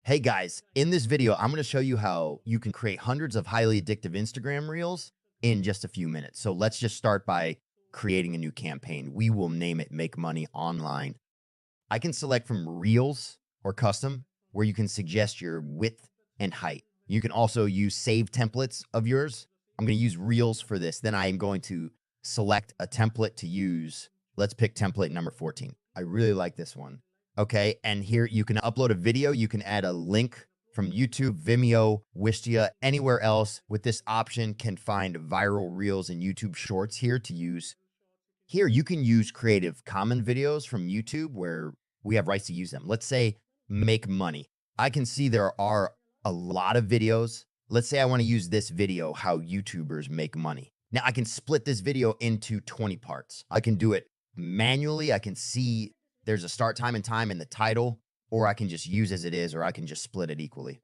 Hey guys, in this video, I'm going to show you how you can create hundreds of highly addictive Instagram reels in just a few minutes. So let's just start by creating a new campaign. We will name it Make Money Online. I can select from Reels or Custom, where you can suggest your width and height. You can also use save templates of yours. I'm going to use Reels for this. Then I am going to select a template to use. Let's pick template number 14. I really like this one. Okay, and here you can upload a video. You can add a link from YouTube, Vimeo, Wistia, anywhere else. With this option, can find viral reels and YouTube shorts here to use. Here, you can use Creative Commons videos from YouTube where we have rights to use them. Let's say make money. I can see there are a lot of videos. Let's say I want to use this video, how YouTubers make money. Now I can split this video into 20 parts. I can do it manually. I can see there's a start time and time in the title, or I can just use as it is, or I can just split it equally.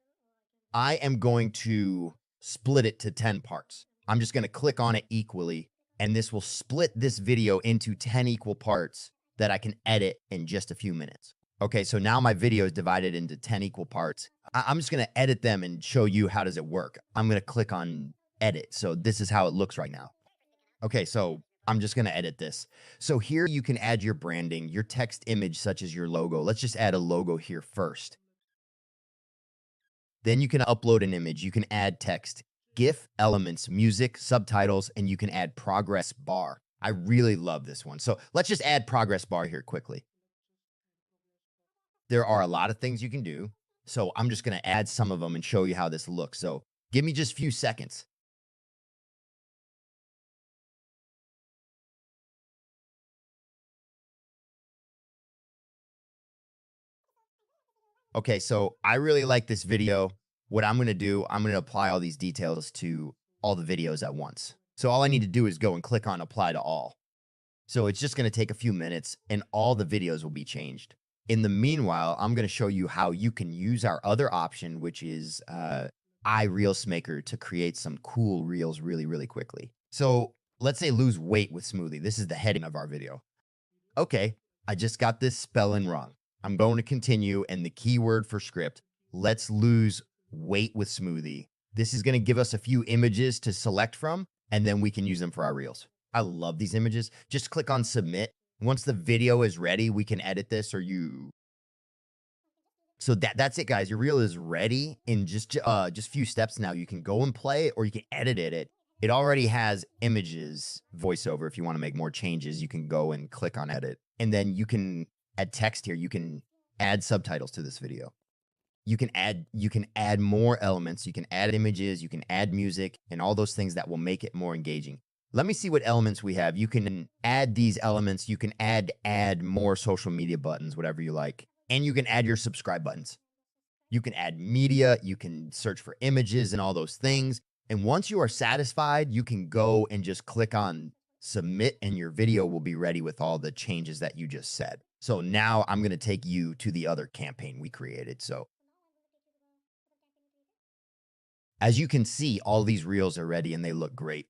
I am going to split it to 10 parts. I'm just going to click on it equally, and this will split this video into 10 equal parts that I can edit in just a few minutes. Okay, so now my video is divided into 10 equal parts. I'm just going to edit them and show you how does it work. I'm going to click on edit. So this is how it looks right now. Okay, so I'm just going to edit this. So here you can add your branding, your text image, such as your logo. Let's just add a logo here first. Then you can upload an image. You can add text, GIF elements, music, subtitles, and you can add progress bar. I really love this one. So let's just add progress bar here quickly. There are a lot of things you can do. So I'm just going to add some of them and show you how this looks. So give me just a few seconds. Okay, so I really like this video. What I'm going to do, I'm going to apply all these details to all the videos at once. So all I need to do is go and click on apply to all. So it's just going to take a few minutes and all the videos will be changed. In the meanwhile, I'm going to show you how you can use our other option, which is iReels Maker, to create some cool reels really quickly. So let's say lose weight with smoothie. This is the heading of our video. Okay, I just got this spelling wrong. I'm going to continue, and the keyword for script, let's lose weight with smoothie. This is going to give us a few images to select from, and then we can use them for our reels. I love these images. Just click on submit. Once the video is ready, we can edit this or you. So that's it, guys. Your reel is ready in just a few steps now. You can go and play it, or you can edit it. It already has images, voiceover. If you want to make more changes, you can go and click on edit. And then you can add text here. You can add subtitles to this video. You can add more elements. You can add images. You can add music and all those things that will make it more engaging. Let me see what elements we have. You can add these elements. You can add more social media buttons, whatever you like. And you can add your subscribe buttons. You can add media. You can search for images and all those things. And once you are satisfied, you can go and just click on submit, and your video will be ready with all the changes that you just said. So now I'm going to take you to the other campaign we created. So as you can see, all these reels are ready and they look great.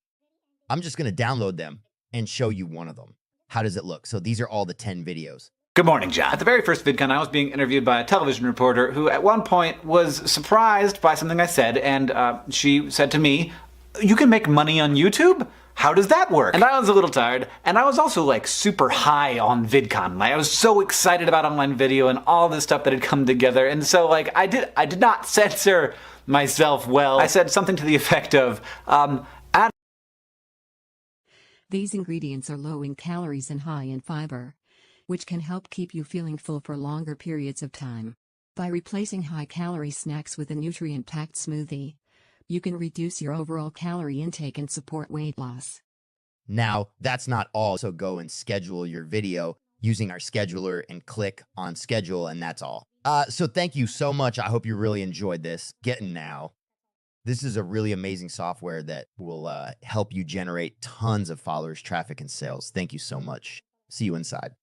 I'm just going to download them and show you one of them. How does it look? So these are all the 10 videos. Good morning, John. At the very first VidCon, I was being interviewed by a television reporter who at one point was surprised by something I said, and she said to me, "You can make money on YouTube? How does that work?" And I was a little tired, and I was also like super high on VidCon. Like, I was so excited about online video and all this stuff that had come together, and so like I did not censor myself well. I said something to the effect of, These ingredients are low in calories and high in fiber, which can help keep you feeling full for longer periods of time. By replacing high-calorie snacks with a nutrient-packed smoothie, you can reduce your overall calorie intake and support weight loss. Now, that's not all. So go and schedule your video using our scheduler and click on schedule, and that's all. So thank you so much. I hope you really enjoyed this. Getting now. This is a really amazing software that will help you generate tons of followers, traffic, and sales. Thank you so much. See you inside.